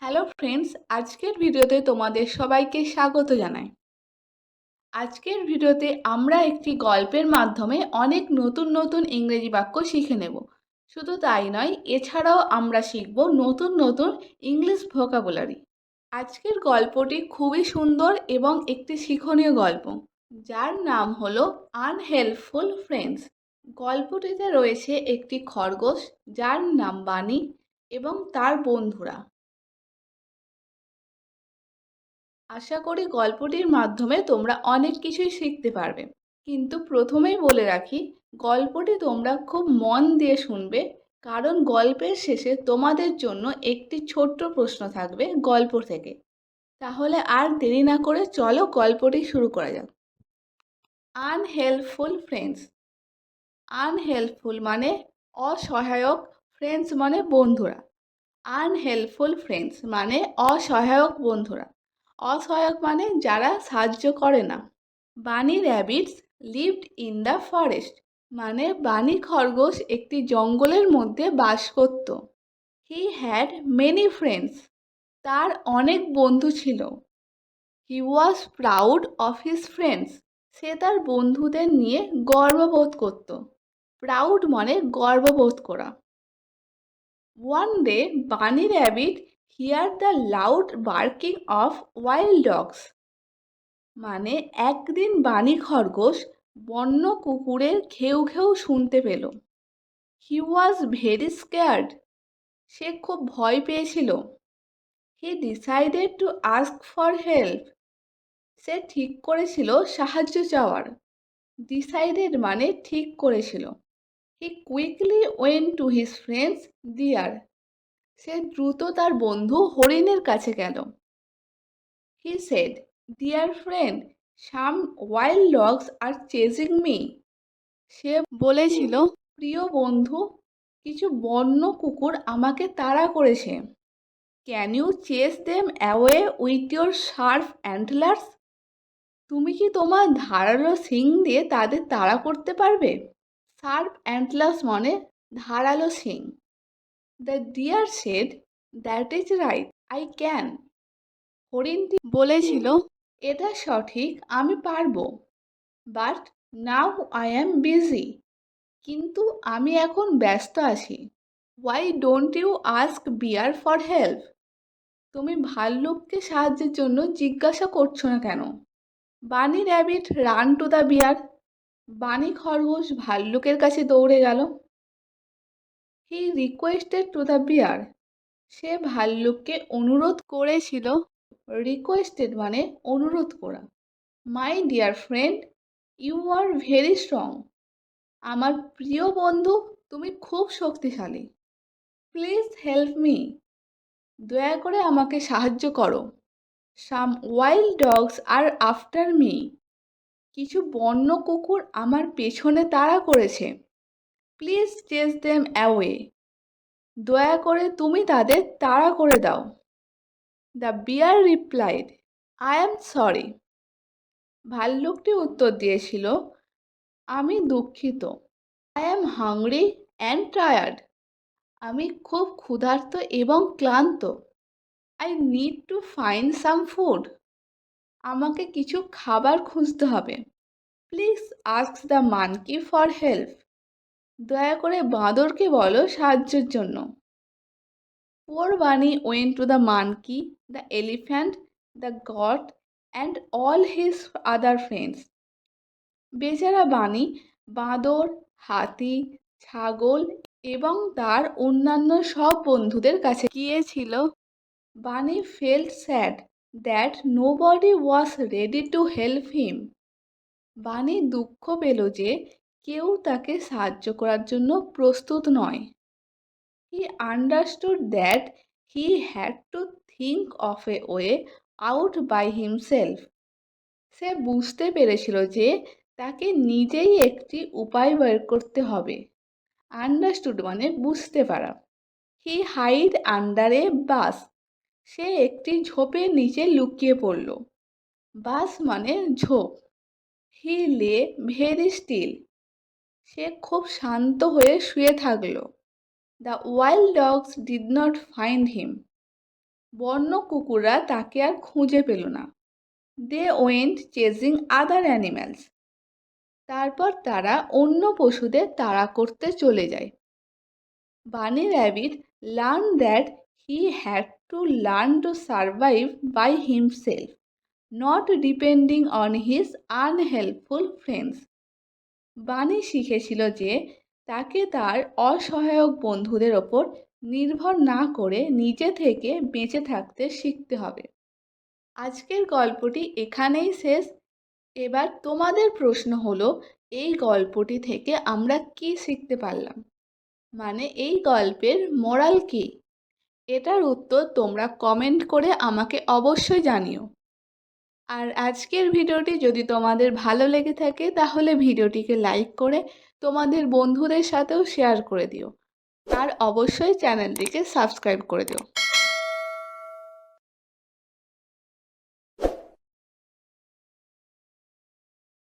Hello friends, আজকের ভিডিওতে তোমাদের সবাইকে স্বাগত জানাই। আজকের ভিডিওতে আমরা একটি গল্পের মাধ্যমে অনেক নতুন নতুন ইংরেজি বাক্য শিখে নেব। শুধু তাই নয়, এছাড়াও আমরা শিখব নতুন নতুন ইংলিশ ভোকাবুলারি। আজকের গল্পটি খুবই সুন্দর এবং একটি শিক্ষণীয় গল্প, যার নাম হলো আনহেল্পফুল ফ্রেন্ডস। গল্পটিতে রয়েছে একটি খরগোশ যার নাম বানি এবং তার বন্ধুরা। আশা করি গল্পটির মাধ্যমে তোমরা অনেক কিছুই শিখতে পারবে। কিন্তু প্রথমেই বলে রাখি, গল্পটি তোমরা খুব মন দিয়ে শুনবে, কারণ গল্পের শেষে তোমাদের জন্য একটি ছোট্ট প্রশ্ন থাকবে গল্প থেকে। তাহলে আর দেরি না করে চলো গল্পটি শুরু করা যাক। আনহেল্পফুল ফ্রেন্ডস। আনহেল্পফুল মানে অসহায়ক, ফ্রেন্ডস মানে বন্ধুরা। আনহেল্পফুল ফ্রেন্ডস মানে অসহায়ক বন্ধুরা। অসহায়ক মানে যারা সাহায্য করে না। বানি rabbits lived in the forest মানে বানি খরগোশ একটি জঙ্গলের মধ্যে বাস করত। হি হ্যাড মেনি ফ্রেন্ডস, তার অনেক বন্ধু ছিল। হি ওয়াজ প্রাউড অফ হিজ ফ্রেন্ডস, সে তার বন্ধুদের নিয়ে গর্ববোধ করত। প্রাউড মানে গর্ববোধ করা। ওয়ান ডে বানি rabbit here the loud barking of wild dogs মানে একদিন বানি খরগোশ বন্য কুকুরের ঘেউ ঘেউ শুনতে পেল। হি ওয়াজ ভেরি স্কেয়ার্ড, সে খুব ভয় পেয়েছিল। He decided to ask for help, সে ঠিক করেছিল সাহায্য চাওয়ার। ডিসাইডেড মানে ঠিক করেছিল। He quickly went to his friends deer, সে দ্রুত তার বন্ধু হরিণের কাছে গেল। He said, dear friend, some wild dogs are chasing me, সে বলেছিল, প্রিয় বন্ধু, কিছু বন্য কুকুর আমাকে তাড়া করেছে। Can you chase them away with your sharp antlers, তুমি কি তোমার ধারালো শিং দিয়ে তাদের তাড়া করতে পারবে? শার্প অ্যান্টলার্স মানে ধারালো শিং। The deer said, that is right, I can, হরিণটি বলেছিল, এটা সঠিক, আমি পারবো। But now I am busy, কিন্তু আমি এখন ব্যস্ত আছি। Why don't you ask bear for help, তুমি ভাল্লুককে সাহায্যের জন্য জিজ্ঞাসা করছো না কেন? Bunny rabbit run to the bear, bunny খরগোশ ভাল্লুকের কাছে দৌড়ে গেল। He requested to the bear, সে ভাল্লুককে অনুরোধ করেছিল। রিকোয়েস্টেড মানে অনুরোধ করা। My dear friend, you are very strong, আমার প্রিয় বন্ধু, তুমি খুব শক্তিশালী। প্লিজ হেল্প মি, দয়া করে আমাকে সাহায্য করো। সাম ওয়াইল্ড ডগস আর আফটার মি, কিছু বন্য কুকুর আমার পেছনে তাড়া করেছে। প্লিজ চেস দেম অ্যাওয়ে, দয়া করে তুমি তাদের তাড়া করে দাও। The bear replied, I am sorry, ভাল্লুকটি উত্তর দিয়েছিল, আমি দুঃখিত। I am hungry and tired, আমি খুব ক্ষুধার্ত এবং ক্লান্ত। I need to find some food, আমাকে কিছু খাবার খুঁজতে হবে। Please ask the monkey for help, দয়া করে বাঁদরকে বলো সাহায্যের জন্য। Poor bunny went to the monkey, the elephant, the goat and all his other friends, বেচারা বানি বাঁদর, হাতি, ছাগল এবং তার অন্যান্য সব বন্ধুদের কাছে গিয়েছিল। বানি felt sad that nobody was ready to help him, বানি দুঃখ পেল যে কেউ তাকে সাহায্য করার জন্য প্রস্তুত নয়। He understood that he had to think of a way out by himself, সে বুঝতে পেরেছিল যে তাকে নিজেই একটি উপায় বের করতে হবে। আন্ডারস্টুড মানে বুঝতে পারা। হি হাইড আন্ডার এ বাস, সে একটি ঝোপের নিচে লুকিয়ে পড়ল। বাস মানে ঝোপ। হি লে ভেরি স্টিল, সে খুব শান্ত হয়ে শুয়ে থাকল। The wild dogs did not find him, বন্য কুকুররা তাকে আর খুঁজে পেল না। They went chasing other animals. তারপর তারা অন্য পশুদের তাড়া করতে চলে যায়। Bunny rabbit learn that he had to learn to survive by himself, not depending on his unhelpful friends. Bunny শিখেছিল যে তাকে তার অসহায়ক বন্ধুদের ওপর নির্ভর না করে নিজে থেকে বেঁচে থাকতে শিখতে হবে। আজকের গল্পটি এখানেই শেষ। এবার তোমাদের প্রশ্ন হলো, এই গল্পটি থেকে আমরা কি শিখতে পারলাম, মানে এই গল্পের মোরাল কি? এটার উত্তর তোমরা কমেন্ট করে আমাকে অবশ্যই জানিও। আর আজকের ভিডিওটি যদি তোমাদের ভালো লেগে থাকে তাহলে ভিডিওটিকে লাইক করে তোমাদের বন্ধুদের সাথেও শেয়ার করে দিও। আর অবশ্যই চ্যানেলটিকে সাবস্ক্রাইব করে দিও।